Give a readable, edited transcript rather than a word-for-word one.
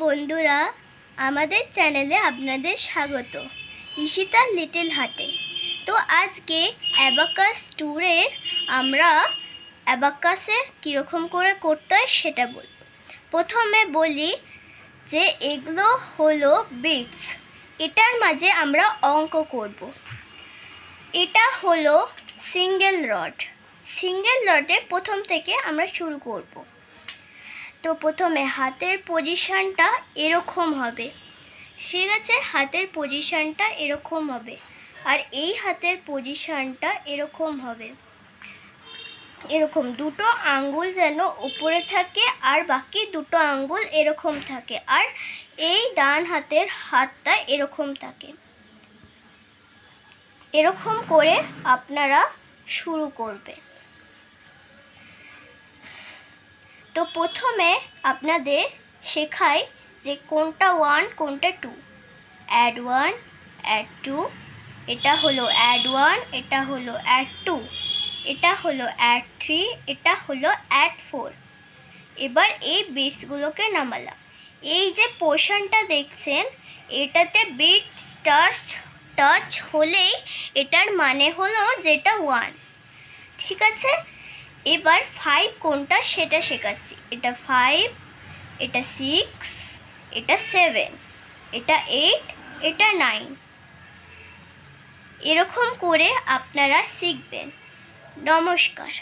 বন্ধুরা, আমাদের চ্যানেলে আপনাদের স্বাগত। ঈশিতার লিটল হার্টে। তো আজকে অ্যাবাকাস ট্যুরের আমরা অ্যাবাকাসে কীরকম করে করতে হয় সেটা বলব। প্রথমে বলি যে এগুলো হলো বিটস। এটার মাঝে আমরা অঙ্ক করব। এটা হলো সিঙ্গেল রড। সিঙ্গেল রডে প্রথম থেকে আমরা শুরু করব। তো প্রথমে হাতের পজিশনটা এরকম হবে, ঠিক আছে? হাতের পজিশনটা এরকম হবে, আর এই হাতের পজিশনটা এরকম হবে। এরকম দুটো আঙ্গুল যেন উপরে থাকে আর বাকি দুটো আঙ্গুল এরকম থাকে, আর এই ডান হাতের হাতটা এরকম থাকে। এরকম করে আপনারা শুরু করবে। তো প্রথমে আপনাদের শেখাই যে কোনটা 1 কোনটা 2। অ্যাড 1 অ্যাড 2, এটা হলো অ্যাড 1, এটা হলো অ্যাড 2, এটা হলো অ্যাড 3, এটা হলো অ্যাড 4। এবার এই বিটসগুলোকে নামালাম। এই যে পোর্শনটা দেখছেন, এটাতে বিটস টাচ হলেই এটার মানে হলো যেটা 1, ঠিক আছে? এবার 5 কোনটা সেটা শেখাচ্ছি। এটা 5, এটা 6, এটা 7, এটা 8, এটা 9। এরকম করে আপনারা শিখবেন। নমস্কার।